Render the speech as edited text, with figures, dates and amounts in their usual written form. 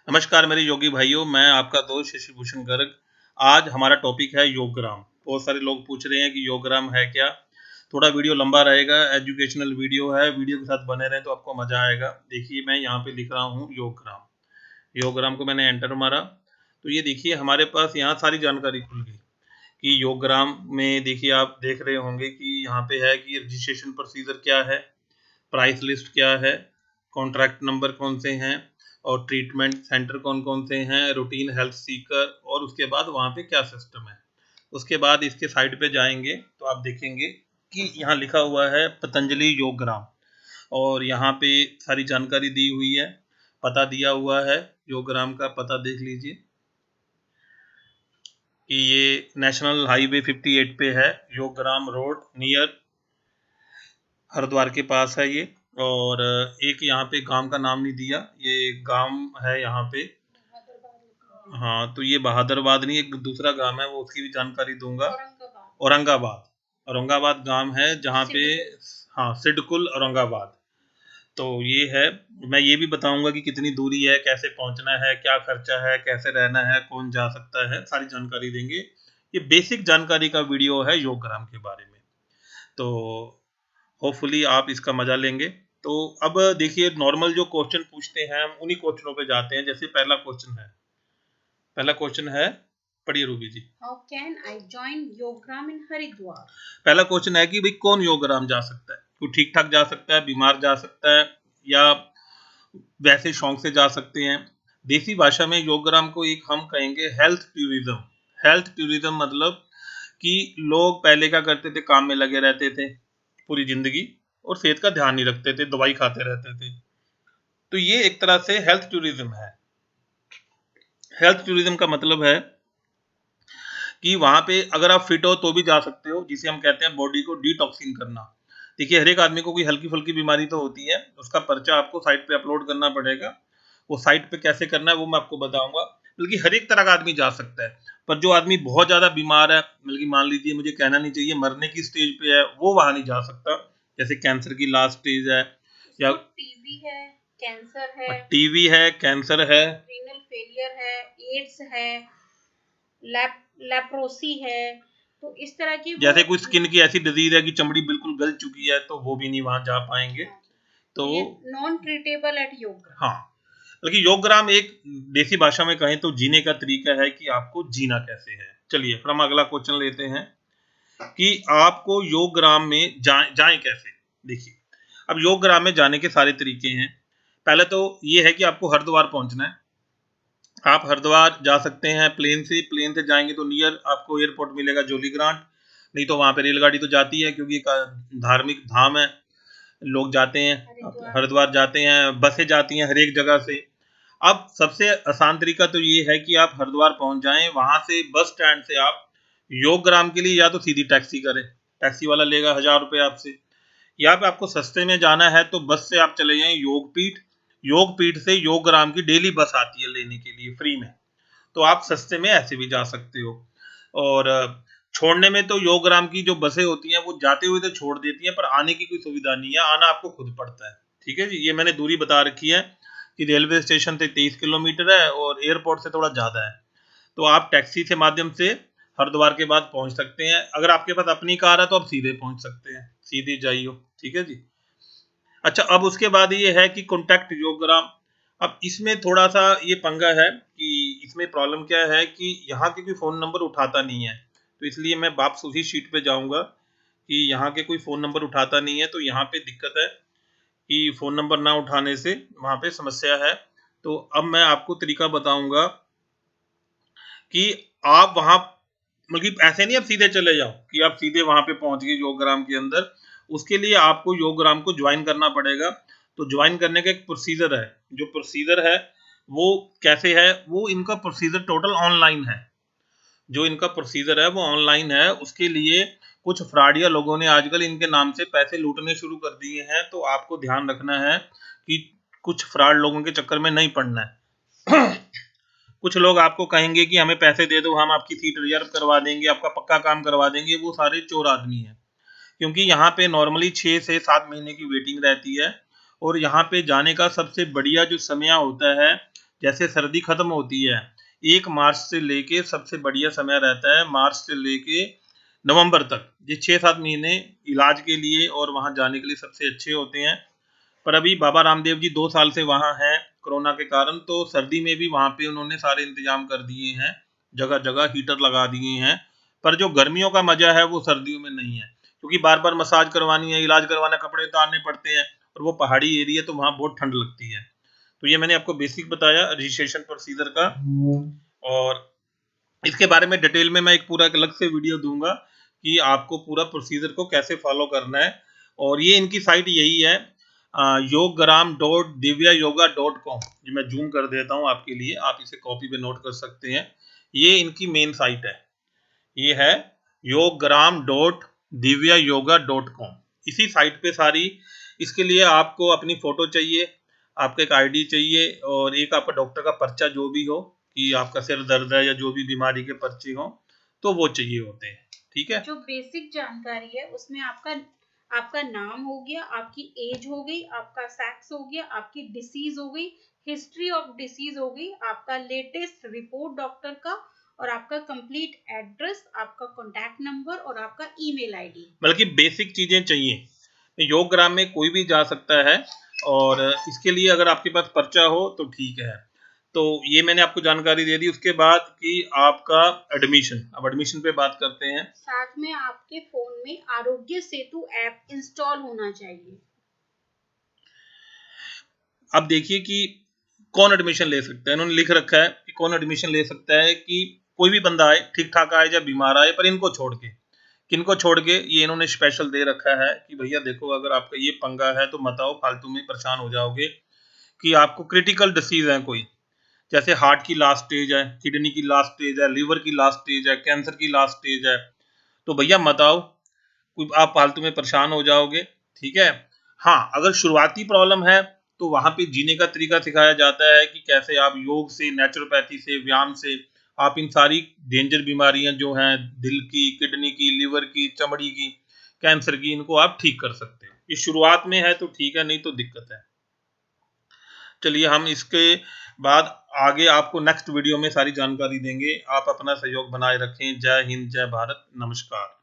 नमस्कार मेरे योगी भाइयों, मैं आपका दोस्त शशि भूषण गर्ग। आज हमारा टॉपिक है योगग्राम। बहुत सारे लोग पूछ रहे हैं कि योगग्राम है क्या। थोड़ा वीडियो लंबा रहेगा, एजुकेशनल वीडियो है, वीडियो के साथ बने रहें तो आपको मज़ा आएगा। देखिए मैं यहाँ पे लिख रहा हूँ योगग्राम। योगग्राम को मैंने एंटर मारा तो ये देखिए हमारे पास यहाँ सारी जानकारी खुल गई कि योगग्राम में देखिए आप देख रहे होंगे कि यहाँ पे है कि रजिस्ट्रेशन प्रोसीजर क्या है, प्राइस लिस्ट क्या है, कॉन्ट्रैक्ट नंबर कौन से हैं और ट्रीटमेंट सेंटर कौन-कौन से हैं, रूटीन हेल्थ सीकर और उसके बाद वहाँ पे क्या सिस्टम है। उसके बाद इसके साइट पे जाएँगे तो आप देखेंगे कि यहाँ लिखा हुआ है पतंजलि योगग्राम और यहाँ पे सारी जानकारी दी हुई है, पता दिया हुआ है। योगग्राम का पता देख लीजिए कि ये नेशनल हाईवे 58 पे है, योगग्राम रोड नियर हरिद्वार के पास है ये। और एक यहाँ पे गांव का नाम नहीं दिया, ये गांव है यहाँ पे। हाँ तो ये बहादुराबाद नहीं, एक दूसरा गांव है, वो उसकी भी जानकारी दूंगा। औरंगाबाद। औरंगाबाद गांव है जहाँ पे, हाँ सिडकुल औरंगाबाद। तो ये है। मैं ये भी बताऊंगा कि कितनी दूरी है, कैसे पहुंचना है, क्या खर्चा है, कैसे रहना है, कौन जा सकता है, सारी जानकारी देंगे। ये बेसिक जानकारी का वीडियो है योगग्राम के बारे में। तो होपफुली आप इसका मजा लेंगे। तो अब देखिए नॉर्मल जो क्वेश्चन पूछते हैं हम उन्हीं क्वेश्चनों पे जाते हैं। जैसे पहला क्वेश्चन है, पढ़िए Ruby ji. How can I join Yoggram in Haridwar? पहला क्वेश्चन है कि भाई कौन योगग्राम जा सकता है। कोई ठीक ठाक जा सकता है, बीमार जा सकता है, या वैसे शौक से जा सकते हैं। देसी भाषा में योगग्राम को एक हम कहेंगे हेल्थ टूरिज्म। हेल्थ टूरिज्म मतलब कि लोग पहले क्या करते थे, काम में लगे रहते थे पूरी जिंदगी और सेहत का ध्यान नहीं रखते थे, दवाई खाते रहते थे। तो ये एक तरह से हेल्थ टूरिज्म है। हेल्थ टूरिज्म का मतलब है कि वहां पे अगर आप फिट हो तो भी जा सकते हो, जिसे हम कहते हैं बॉडी को डिटॉक्सिन करना। देखिए हर एक आदमी को कोई हल्की फुल्की बीमारी तो होती है, उसका पर्चा आपको साइट पे अपलोड करना पड़ेगा। वो साइट पे कैसे करना है वो मैं आपको बताऊंगा। बल्कि हर एक तरह का आदमी जा सकता है, पर जो आदमी बहुत ज्यादा बीमार है, बल्कि मान लीजिए, मुझे कहना नहीं चाहिए, मरने की स्टेज पे है, वो वहां नहीं जा सकता। जैसे कैंसर की लास्ट स्टेज है, या टीबी है, कैंसर है, टीवी है, कैंसर है, रीनल फेलियर है, एड्स है, लेप्रोसी है। तो इस तरह की जैसे कोई स्किन की ऐसी डिजीज है कि चमड़ी बिल्कुल गल चुकी है, तो वो भी नहीं वहां जा पाएंगे। तो नॉन ट्रीटेबल एट योगग्राम। हाँ, बल्कि योगग्राम एक देसी भाषा में कहें तो जीने का तरीका है कि आपको जीना कैसे है। चलिए फिर हम अगला क्वेश्चन लेते हैं कि आपको योगग्राम में जाएं कैसे। देखिए अब योगग्राम में जाने के सारे तरीके हैं। पहले तो ये है कि आपको हरिद्वार पहुंचना है। आप हरिद्वार जा सकते हैं प्लेन से जाएंगे तो नियर आपको एयरपोर्ट मिलेगा जोलीग्रांट। नहीं तो वहां पे रेलगाड़ी तो जाती है, क्योंकि एक धार्मिक धाम है, लोग जाते हैं, हरिद्वार जाते हैं, बसें जाती हैं हर एक जगह से। अब सबसे आसान तरीका तो ये है कि आप हरिद्वार पहुंच जाएं, वहां से बस स्टैंड से आप योगग्राम के लिए या तो सीधी टैक्सी करें, टैक्सी वाला लेगा 1000 रुपये आपसे। या पे आपको सस्ते में जाना है तो बस से आप चले जाएं योगपीठ। योगपीठ से योगग्राम की डेली बस आती है लेने के लिए फ्री में, तो आप सस्ते में ऐसे भी जा सकते हो। और छोड़ने में तो योगग्राम की जो बसें होती हैं वो जाते हुए तो छोड़ देती हैं, पर आने की कोई सुविधा नहीं है, आना आपको खुद पड़ता है। ठीक है जी, ये मैंने दूरी बता रखी है कि रेलवे स्टेशन से 23 किलोमीटर है और एयरपोर्ट से थोड़ा ज़्यादा है। तो आप टैक्सी के माध्यम से हरिद्वार के बाद पहुंच सकते हैं। अगर आपके पास अपनी कार है तो आप सीधे पहुंच सकते हैं, सीधे जाइयो। ठीक है जी। अच्छा, अब उसके बाद ये है कि कॉन्टैक्ट योगग्राम। अब इसमें थोड़ा सा ये पंगा है कि इसमें प्रॉब्लम क्या है कि यहाँ के कोई फ़ोन नंबर उठाता नहीं है। तो इसलिए मैं वापस उसी शीट पे जाऊँगा कि यहाँ के कोई फ़ोन नंबर उठाता नहीं है, तो यहाँ पे दिक्कत है कि फ़ोन नंबर ना उठाने से वहाँ पे समस्या है। तो अब मैं आपको तरीका बताऊँगा कि आप वहाँ, मतलब ऐसे नहीं आप सीधे चले जाओ कि आप सीधे वहाँ पे पहुँच गए योगग्राम के अंदर। उसके लिए आपको योगग्राम को ज्वाइन करना पड़ेगा। तो ज्वाइन करने का एक प्रोसीजर है। जो प्रोसीजर है वो कैसे है, वो इनका प्रोसीजर टोटल ऑनलाइन है। जो इनका प्रोसीजर है वो ऑनलाइन है। उसके लिए कुछ फ्रॉडिया लोगों ने आजकल इनके नाम से पैसे लूटने शुरू कर दिए हैं, तो आपको ध्यान रखना है कि कुछ फ्रॉड लोगों के चक्कर में नहीं पड़ना है। कुछ लोग आपको कहेंगे कि हमें पैसे दे दो, हम आपकी सीट रिजर्व करवा देंगे, आपका पक्का काम करवा देंगे। वो सारे चोर आदमी हैं, क्योंकि यहाँ पे नॉर्मली 6 से 7 महीने की वेटिंग रहती है। और यहाँ पे जाने का सबसे बढ़िया जो समय होता है जैसे सर्दी खत्म होती है 1 मार्च से लेके सबसे बढ़िया समय रहता है मार्च से लेके नवंबर तक। ये 6-7 महीने इलाज के लिए और वहाँ जाने के लिए सबसे अच्छे होते हैं। पर अभी बाबा रामदेव जी 2 साल से वहाँ हैं कोरोना के कारण, तो सर्दी में भी वहाँ पे उन्होंने सारे इंतजाम कर दिए हैं, जगह-जगह हीटर लगा दिए हैं। पर जो गर्मियों का मज़ा है वो सर्दियों में नहीं है, क्योंकि बार-बार मसाज करवानी है, इलाज करवाना है, कपड़े उतारने पड़ते हैं और वो पहाड़ी एरिया तो वहाँ बहुत ठंड लगती है। तो ये मैंने आपको बेसिक बताया रजिस्ट्रेशन प्रोसीजर का, और इसके बारे में डिटेल में मैं एक पूरा एक अलग से वीडियो दूंगा कि आपको पूरा प्रोसीजर को कैसे फॉलो करना है। और ये इनकी साइट यही है yoggram.divyayoga.com। ये मैं जूम कर देता हूँ आपके लिए, आप इसे कॉपी पे नोट कर सकते हैं। ये इनकी मेन साइट है, ये है yoggram.divyayoga.com। इसी साइट पे सारी, इसके लिए आपको अपनी फोटो चाहिए, आपका एक आईडी चाहिए और एक आपका डॉक्टर का पर्चा जो भी हो कि आपका सिर दर्द है या जो भी बीमारी के पर्चे हो तो वो चाहिए होते हैं। ठीक है, जो बेसिक जानकारी है उसमें आपका आपका नाम हो गया, आपकी एज हो गई, आपका सेक्स हो गया, आपकी डिसीज हो गई, हिस्ट्री ऑफ डिसीज हो गई, आपका लेटेस्ट रिपोर्ट डॉक्टर का, और आपका कंप्लीट एड्रेस, आपका कॉन्टैक्ट नंबर और आपका ईमेल आईडी। बल्कि बेसिक चीजें चाहिए। योगग्राम में कोई भी जा सकता है और इसके लिए अगर आपके पास पर्चा हो तो ठीक है। तो ये मैंने आपको जानकारी दे दी। उसके बाद कि आपका एडमिशन, अब एडमिशन पे बात करते हैं। साथ में आपके फोन में आरोग्य सेतु ऐप इंस्टॉल होना चाहिए। अब देखिए कि कौन एडमिशन ले सकता है। इन्होंने लिख रखा है कि कौन एडमिशन ले सकता है, कि कोई भी बंदा आए, ठीक ठाक आए या बीमार आए, पर इनको छोड़ के। किनको छोड़ के? ये इन्होंने स्पेशल दे रखा है कि भैया देखो अगर आपका ये पंगा है तो मत आओ, फालतू में परेशान हो जाओगे। कि आपको क्रिटिकल डिसीज है कोई, जैसे हार्ट की लास्ट स्टेज है, किडनी की लास्ट स्टेज है, लीवर की लास्ट स्टेज है, कैंसर की लास्ट स्टेज है, तो भैया मत आओ, कोई आप फालतू में परेशान हो जाओगे। ठीक है। हाँ, अगर शुरुआती प्रॉब्लम है तो वहां पे जीने का तरीका सिखाया जाता है कि कैसे आप योग से, नेचुरोपैथी से, व्यायाम से आप इन सारी डेंजर बीमारियां जो हैं, दिल की, किडनी की, लीवर की, चमड़ी की, कैंसर की, इनको आप ठीक कर सकते हो। ये शुरुआत में है तो ठीक है, नहीं तो दिक्कत है। चलिए हम इसके बाद आगे आपको नेक्स्ट वीडियो में सारी जानकारी देंगे। आप अपना सहयोग बनाए रखें। जय हिंद, जय भारत, नमस्कार।